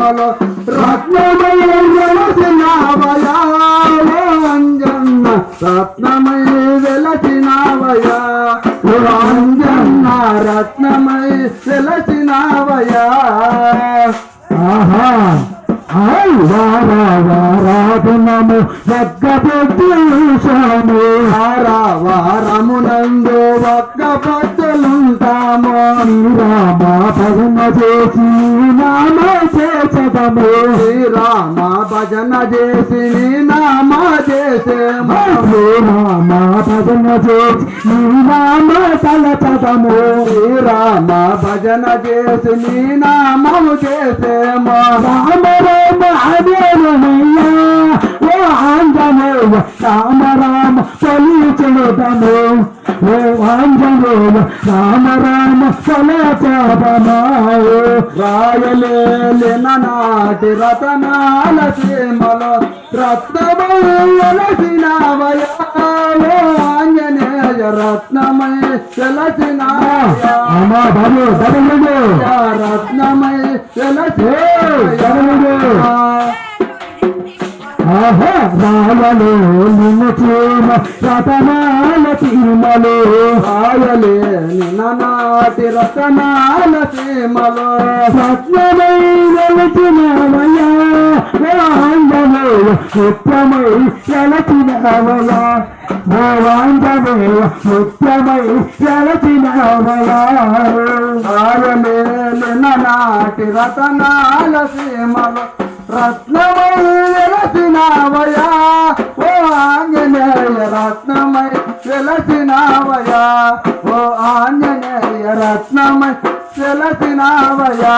సీమలో రత్నమై వెలసినావయా అంజన్న రత్నమై వెలసినావయా అంజన్న రత్నమై వెలసినావయా ఆహా వారాధనము ఒక్కపొద్దులుంటాము వారమునందు ఒక్క పొద్దులుంటాము శ్రీరామ భజన చేసి నామ చేసదము శ్రీరామ భజన చేసి నామ చేసేము శ్రీరామ భజన చేసి నీ నామ తలచదము శ్రీరామ భజన చేసి నీ నామము చేసేము రామ రామ అదేనయ్యా ఓ ఆంజనేయ రామ రామ పలిచెదము ఓ ఆంజనేయ రామ రామ పలచదమా రాయలేలిన నాటి రతనాల సీమలో రత్నమై వెలసినావయా ఓ ఆంజనేయ రత్నమై వెలసినావయా అమ్మా బాబు దడలుడు రత్నమై ఆహా రాయలు నిన్ను చీమ రతనాల తీమలు రాయలే నిన్ననాటి రతనాల సీమలో రత్నమై వెలసినవయ్యా ఆంజనేయ ముత్యమై వెలసినవయ్యా ఓ ఆంజనేయ ముత్యమై వెలసినవయ్యా రాయలే నిన్ననాటి రతనాల సీమలో రత్నమై వెలసినావయా ఓ ఆంజనేయ రత్నమై వెలసినావయా ఓ ఆంజనేయ రత్నమై వెలసినావయా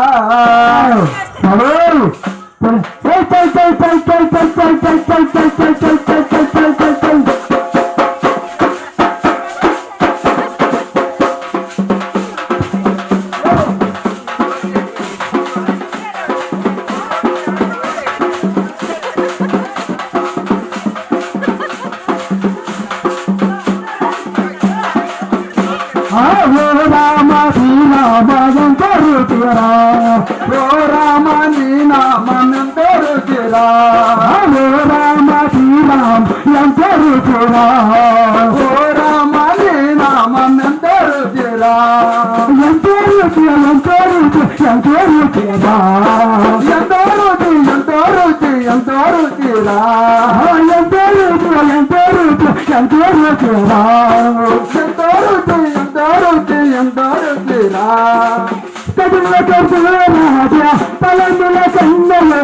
రామ శ్రీరామ ఎంతరుచిరా ఓ రామ నీ నామెంతో రుచిరా ఓ రామ శ్రీరామ ఎంతరుచిరా ఓ రామ నీ నామెంతో రుచిరా ఎంతో రుచి ఎంతో రుచిరా ఎంతో రుచి ఎంతో రుచి ఎంతో రుచిరా ఎంతో రుచి ఎంతో రుచిరా ఎంతో రుచి ఎంతో రుచి ఎంతో రుచిరా కదుల కదుల రాజా పలముల కన్నలో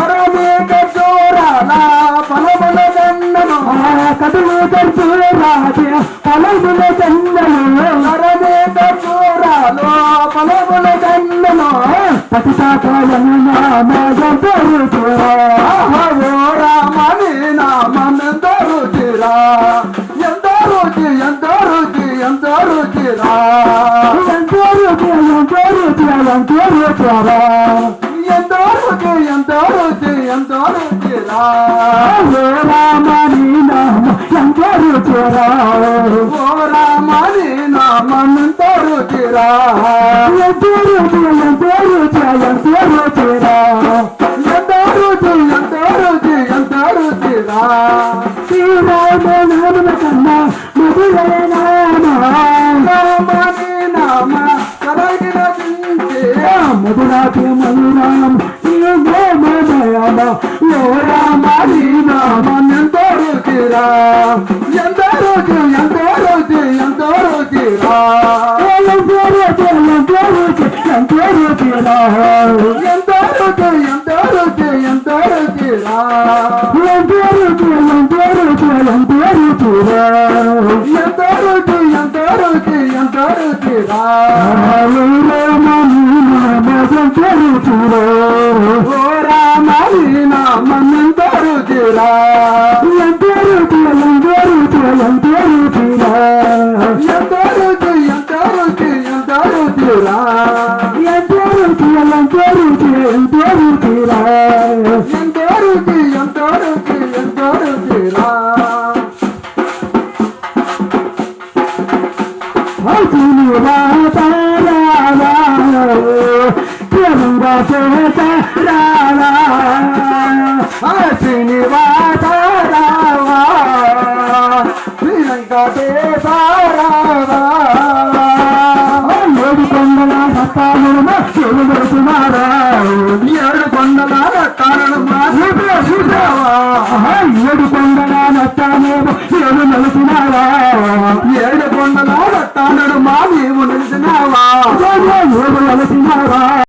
పరమేక చూరాల పలముల గన్నను కదుల కదుల రాజా పలముల కన్నలో పరమేక చూరాలు పలముల గన్నను పతితాకాయను నామరుచిరా ఓ రామ నీ నామెంతో రుచిరా ఎంతో రుచి ఎంతో రుచి ఎంతో రుచిరా ఎంతో రుచి ఎంతో రుచిరా ఎంతో రుచి ఎంతో రుచి ఎంతో రుచిరా ఓ రామ నీ నామ ఎంతో రుచిరా ఓ రామ నీ నామెంతో రుచిరా ఎంతో రుచి ఎంతో రుచిరా ఎంతో రుచి ఎంతో రుచి ఎంతో రుచిరా శ్రీరామ నామ కన్నా మధురైన రామ నీ నామ కరగిన చించి మధురాతి మధురాం మధురామ ఓ రామ నీ నామెంతో రుచిరా ఎంతో రుచి ఎంతో రుచి ఎంతో రుచిరా ఎంతో రుచి ఎంతో రుచిరా ఎంతో రుచి ఎంతో రుచి ఎంతో రుచిరా ఎంతో రుచి ఎంతో రుచిరా ఎంతో రుచి ఎంతో రుచి ఎంతో రుచిరా ఓ రామ నీ నామెంతో రుచిరా ఎంతో రుచి ఎంతో రుచి ఎంతో రుచిరా ఎంతో రుచి ఎంతో రుచి ఎంతో రుచిరా తారా రావా శ్రీనివాస రావా శ్రీలంకటేశ రావా ఏడు కొండల సత్తాలను చెరువుతున్నారా ఏడు కొండల రత్తాలను చూసావా ఏడు కొండల నత్తానేమో చెరు నలుతున్నారా ఏడు కొండల రత్తాలను మా నీవు నిలిచినావా ఏడు నలుతున్నారా